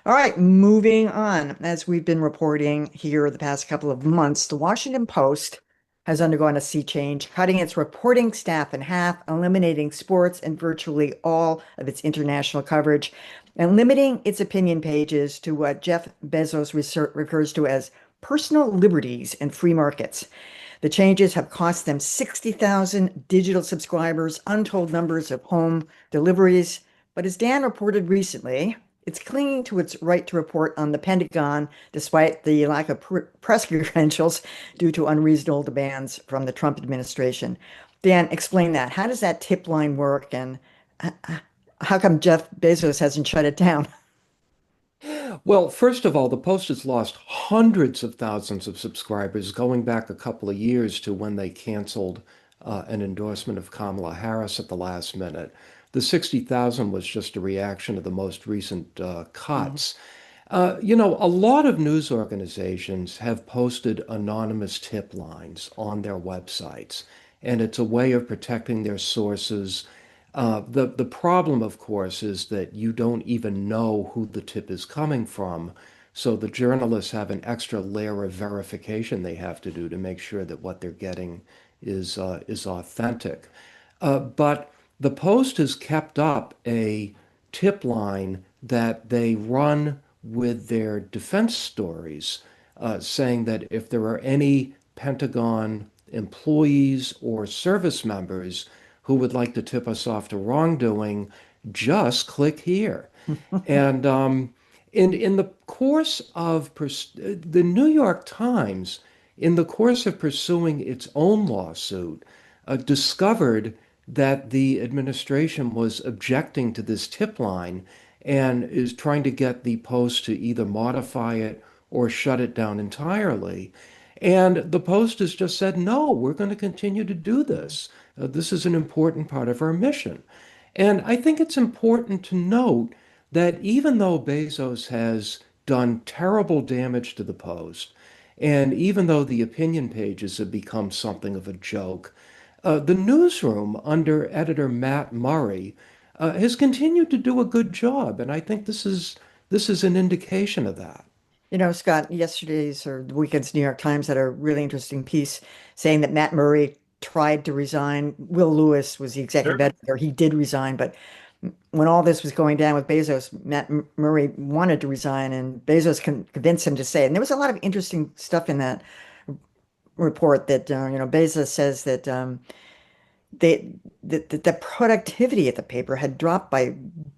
All right, moving on. As we've been reporting here the past couple of months, the Washington Post has undergone a sea change, cutting its reporting staff in half, eliminating sports and virtually all of its international coverage, and limiting its opinion pages to what Jeff Bezos refers to as personal liberties and free markets. The changes have cost them 60,000 digital subscribers, untold numbers of home deliveries. But as Dan reported recently, it's clinging to its right to report on the Pentagon despite the lack of press credentials due to unreasonable demands from the Trump administration. Dan, explain that. How does that tip line work, and how come Jeff Bezos hasn't shut it down? Well, first of all, the Post has lost hundreds of thousands of subscribers going back a couple of years to when they canceled an endorsement of Kamala Harris at the last minute. The 60,000 was just a reaction to the most recent Mhm. cuts. A lot of news organizations have posted anonymous tip lines on their websites, and it's a way of protecting their sources. The problem, of course, is that you don't even know who the tip is coming from. So the journalists have an extra layer of verification they have to do to make sure that what they're getting is authentic. But the Post has kept up a tip line that they run with their defense stories, saying that if there are any Pentagon employees or service members who would like to tip us off to wrongdoing, just click here. And in the course of the New York Times, in the course of pursuing its own lawsuit, discovered that the administration was objecting to this tip line and is trying to get the Post to either modify it or shut it down entirely. And the Post has just said, no, we're going to continue to do this. This is an important part of our mission. And I think it's important to note that even though Bezos has done terrible damage to the Post, and even though the opinion pages have become something of a joke, the newsroom under editor Matt Murray has continued to do a good job, and I think this is an indication of that. Scott, yesterday's or the weekend's New York Times had a really interesting piece saying that Matt Murray tried to resign. Will Lewis was the executive Sure. editor. He did resign, but when all this was going down with Bezos, Matt Murray wanted to resign, and Bezos convinced him to stay. And there was a lot of interesting stuff in that report that, Bezos says that they the productivity at the paper had dropped by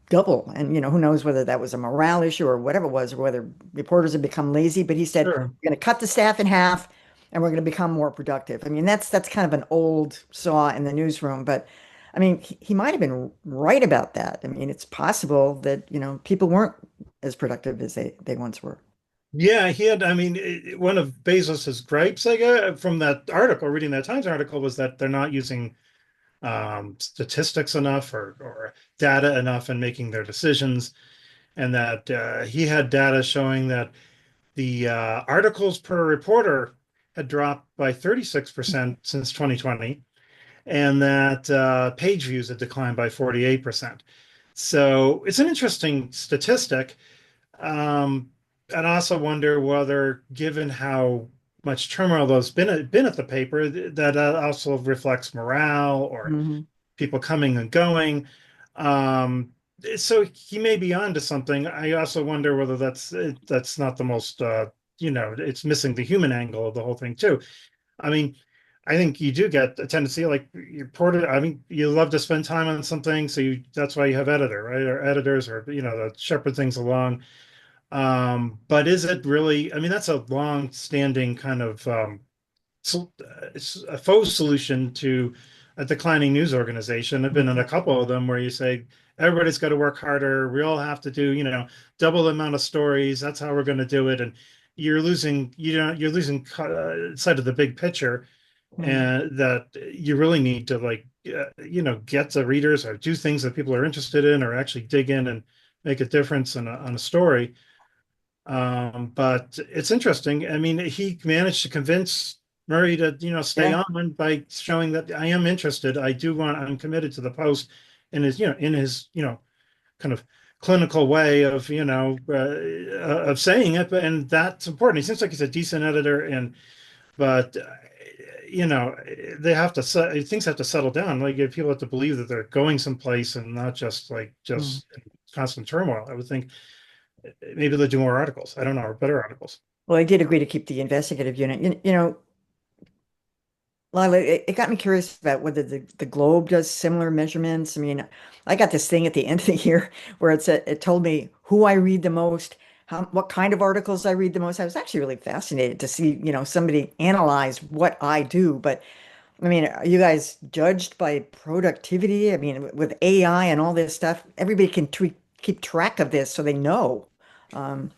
double. And who knows whether that was a morale issue or whatever it was, or whether reporters had become lazy. But he said, Sure. we're going to cut the staff in half and we're going to become more productive. I mean, that's kind of an old saw in the newsroom, but I mean, he might have been right about that. I mean, it's possible that, people weren't as productive as they once were. Yeah, he had, I mean, one of Bezos's gripes, I guess, from that article, reading that Times article, was that they're not using statistics enough or data enough in making their decisions, and that he had data showing that the articles per reporter had dropped by 36% since 2020, and that page views had declined by 48%. So it's an interesting statistic. Um, and I also wonder whether, given how much turmoil there's been at the paper, that also reflects morale or Mhm. people coming and going. Um, so he may be onto something. I also wonder whether that's not the most it's missing the human angle of the whole thing too. I mean, I think you do get a tendency, like you reported. I mean, you love to spend time on something, so that's why you have editor, right? Or editors, or that shepherd things along. But is it really? I mean, that's a long-standing kind of it's a faux solution to a declining news organization. I've been in a couple of them where you say everybody's got to work harder. We all have to do, double the amount of stories. That's how we're going to do it. And you're losing sight of the big picture, Mhm. and that you really need to get the readers or do things that people are interested in or actually dig in and make a difference on a story. But it's interesting. I mean, he managed to convince Murray to, stay Yeah. on by showing that I am interested. I'm committed to the Post in his kind of clinical way of, of saying it, and that's important. He seems like he's a decent editor, but you know, they have to things have to settle down. Like if people have to believe that they're going someplace and not just Mm. in constant turmoil. I would think maybe they'll do more articles. I don't know, or better articles. Well, I did agree to keep the investigative unit. You know, Lila, it got me curious about whether the Globe does similar measurements. I mean, I got this thing at the end of the year where it told me who I read the most, what kind of articles I read the most. I was actually really fascinated to see, somebody analyze what I do. But I mean, are you guys judged by productivity? I mean, with AI and all this stuff, everybody can keep track of this so they know. Um,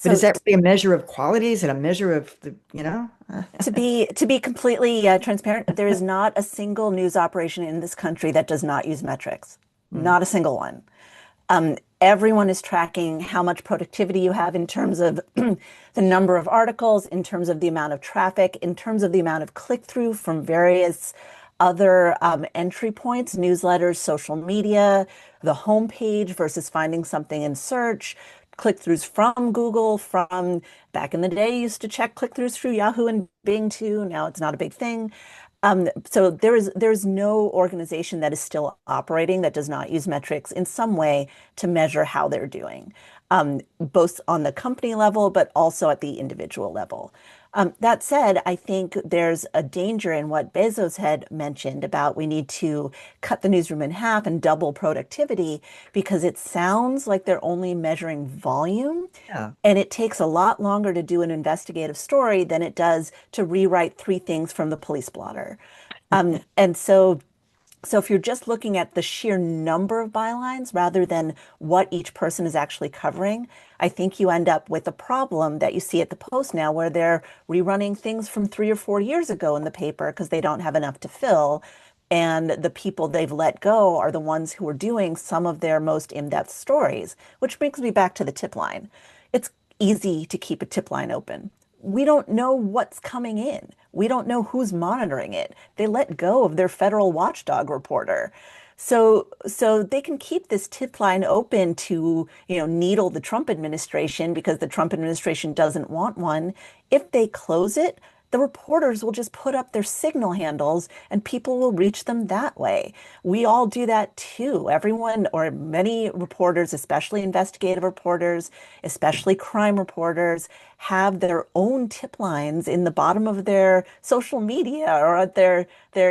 but is So that really a measure of quality? Is it a measure of to be completely transparent, there is not a single news operation in this country that does not use metrics. Mm. Not a single one. Everyone is tracking how much productivity you have in terms of the number of articles, in terms of the amount of traffic, in terms of the amount of click-through from various other entry points, newsletters, social media, the homepage versus finding something in search, click-throughs from Google, from back in the day, you used to check click-throughs through Yahoo and Bing too. Now it's not a big thing. So there's no organization that is still operating that does not use metrics in some way to measure how they're doing, both on the company level, but also at the individual level. That said, I think there's a danger in what Bezos had mentioned about we need to cut the newsroom in half and double productivity because it sounds like they're only measuring volume. Yeah. And it takes a lot longer to do an investigative story than it does to rewrite three things from the police blotter. And so if you're just looking at the sheer number of bylines rather than what each person is actually covering, I think you end up with a problem that you see at the Post now where they're rerunning things from 3 or 4 years ago in the paper because they don't have enough to fill. And the people they've let go are the ones who are doing some of their most in-depth stories, which brings me back to the tip line. It's easy to keep a tip line open. We don't know what's coming in. We don't know who's monitoring it. They let go of their federal watchdog reporter. So they can keep this tip line open to, needle the Trump administration because the Trump administration doesn't want one. If they close it, the reporters will just put up their signal handles and people will reach them that way. We all do that too. Everyone or many reporters, especially investigative reporters, especially crime reporters, have their own tip lines in the bottom of their social media or at their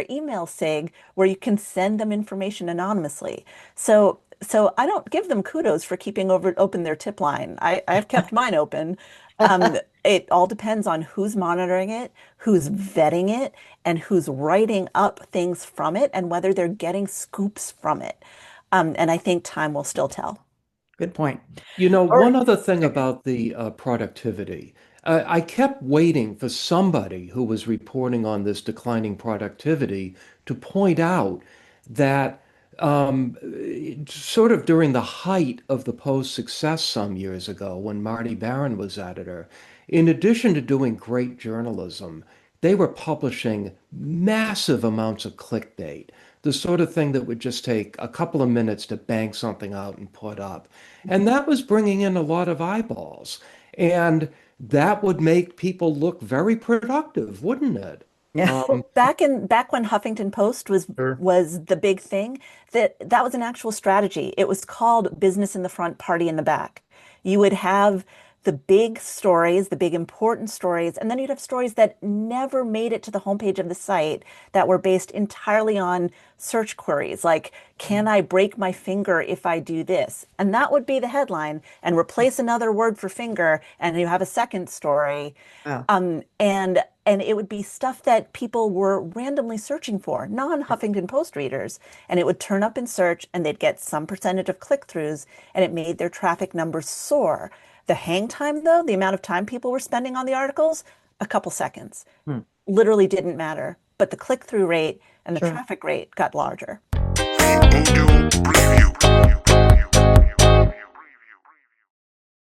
email sig where you can send them information anonymously. So I don't give them kudos for keeping open their tip line. I've kept mine open. It all depends on who's monitoring it, who's vetting it, and who's writing up things from it, and whether they're getting scoops from it. And I think time will still tell. Good point. All One right. other thing about the productivity. I kept waiting for somebody who was reporting on this declining productivity to point out that sort of during the height of the Post success some years ago, when Marty Baron was editor, in addition to doing great journalism, they were publishing massive amounts of clickbait, the sort of thing that would just take a couple of minutes to bang something out and put up. And that was bringing in a lot of eyeballs. And that would make people look very productive, wouldn't it? Yeah. Um, Well, back when Huffington Post was Sure. was the big thing, that was an actual strategy. It was called business in the front, party in the back. You would have the big stories, the big important stories, and then you'd have stories that never made it to the homepage of the site that were based entirely on search queries like, can I break my finger if I do this? And that would be the headline and replace another word for finger, and you have a second story. Wow. And it would be stuff that people were randomly searching for, non-Huffington Post readers, and it would turn up in search and they'd get some percentage of click-throughs and it made their traffic numbers soar. The hang time, though, the amount of time people were spending on the articles, a couple seconds, Hmm. literally didn't matter. But the click-through rate and the Sure. traffic rate got larger. The audio preview.